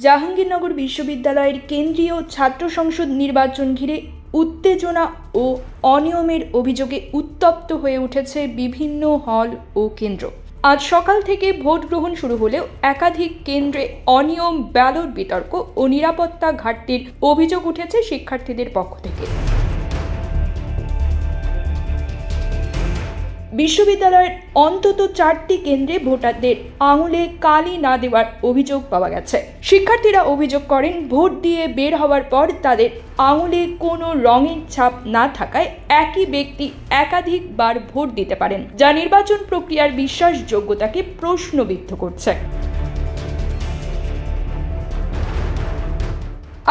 জাহাঙ্গীরনগর বিশ্ববিদ্যালয়ের কেন্দ্রীয় ছাত্র সংসদ নির্বাচন ঘিরে উত্তেজনা ও অনিয়মের অভিযোগে উত্তপ্ত হয়ে উঠেছে বিভিন্ন হল ও কেন্দ্র। আজ সকাল থেকে ভোট গ্রহণ শুরু হলেও একাধিক কেন্দ্রে অনিয়ম, ব্যালট বিতর্ক ও নিরাপত্তা ঘাটতির অভিযোগ উঠেছে শিক্ষার্থীদের পক্ষ থেকে। বিশ্ববিদ্যালয়ের অন্তত 4টি কেন্দ্রে ভোটারদের আঙুলে কালি না দেওয়ার অভিযোগ পাওয়া গেছে। শিক্ষার্থীরা অভিযোগ করেন, ভোট দিয়ে বের হওয়ার পর তাদের আঙুলে কোনো রঙের ছাপ না থাকায় একই ব্যক্তি একাধিকবার ভোট দিতে পারেন, যা নির্বাচন প্রক্রিয়ার বিশ্বাসযোগ্যতাকে প্রশ্নবিদ্ধ করছে।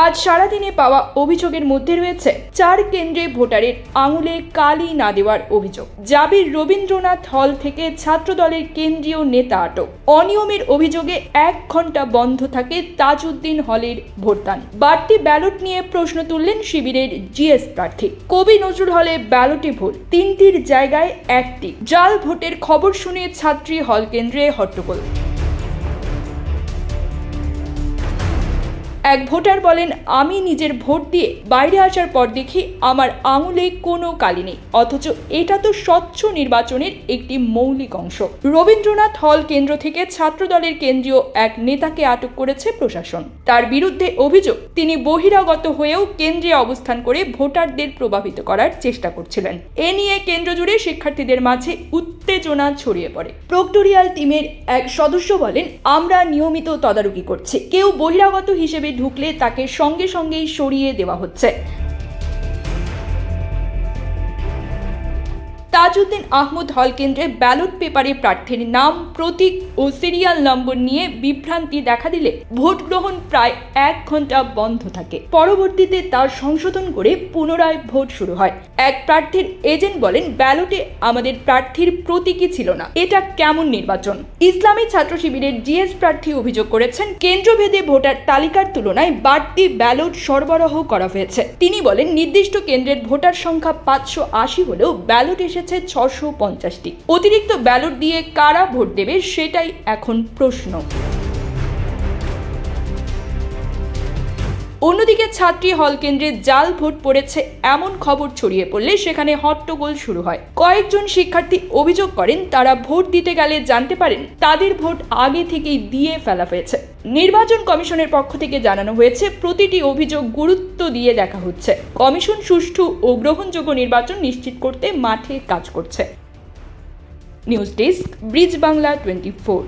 আজ সারাদিনে পাওয়া অভিযোগের মধ্যে রয়েছে 4 কেন্দ্রে ভোটারের আঙুলে কালি না দেওয়ার অভিযোগ, জাবির রবীন্দ্রনাথ হল থেকে ছাত্রদলের কেন্দ্রীয় নেতা আটক, অনিয়মের অভিযোগে 1 ঘন্টা বন্ধ থাকে তাজউদ্দিন হলের ভোটদান, বাড়তি ব্যালট নিয়ে প্রশ্ন তুললেন শিবিরের জিএস প্রার্থী, কবি নজরুল হলে ব্যালটে ভুল, 3টির জায়গায় 1টি, জাল ভোটের খবর শুনে ছাত্রী হল কেন্দ্রে হট্টগোল। এক ভোটার বলেন, আমি নিজের ভোট দিয়ে বাইরে আসার পর দেখি আমার আঙুলে কোনো কালি নেই, অথচ এটা তো স্বচ্ছ নির্বাচনের একটি মৌলিক অংশ। রবীন্দ্রনাথ হল কেন্দ্র থেকে ছাত্রদলের কেন্দ্রীয় এক নেতাকে আটক করেছে প্রশাসন। তার বিরুদ্ধে অভিযোগ, তিনি বহিরাগত হয়েও কেন্দ্রে অবস্থান করে ভোটারদের প্রভাবিত করার চেষ্টা করছিলেন। এ নিয়ে কেন্দ্র জুড়ে শিক্ষার্থীদের মাঝে উত্তেজনা ছড়িয়ে পড়ে। প্রক্টোরিয়াল টিমের এক সদস্য বলেন, আমরা নিয়মিত তদারকি করছি, কেউ বহিরাগত হিসেবে ঢুকলে তাকে সঙ্গে সঙ্গেই সরিয়ে দেওয়া হচ্ছে। তাজউদ্দিন আহমদ হল কেন্দ্রে ব্যালট পেপারে প্রার্থীর নাম, প্রতীক ও সিরিয়াল নম্বর নিয়ে বিভ্রান্তি দেখা দিলে ভোট গ্রহণ প্রায় 1 ঘন্টা বন্ধ থাকে। পরবর্তীতে তার সংশোধন করে পুনরায় ভোট শুরু হয়। এক প্রার্থীর এজেন্ট বলেন, ব্যালটে আমাদের প্রার্থীর প্রতীকই ছিল না, এটা কেমন নির্বাচন? ইসলামী ছাত্র শিবিরের জিএস প্রার্থী অভিযোগ করেছেন, কেন্দ্রভেদে ভোটার তালিকার তুলনায় বাড়তি ব্যালট সরবরাহ করা হয়েছে। তিনি বলেন, নির্দিষ্ট কেন্দ্রের ভোটার সংখ্যা 580 হলেও ব্যালট এসেছে 650টি। অতিরিক্ত ব্যালট দিয়ে কারা ভোট দেবে সেটাই এখন প্রশ্ন। অন্যদিকে ছাত্রী হল কেন্দ্রে জাল ভোট পড়েছে এমন খবর ছড়িয়ে পড়লে সেখানে হট্টগোল শুরু হয়। কয়েকজন শিক্ষার্থী অভিযোগ করেন, তারা ভোট দিতে গেলে জানতে পারেন তাদের ভোট আগে থেকেই দিয়ে ফেলা হয়েছে। নির্বাচন কমিশনের পক্ষ থেকে জানানো হয়েছে, প্রতিটি অভিযোগ গুরুত্ব দিয়ে দেখা হচ্ছে। কমিশন সুষ্ঠু ও গ্রহণযোগ্য নির্বাচন নিশ্চিত করতে মাঠে কাজ করছে। News desk, bridge Bangla 24।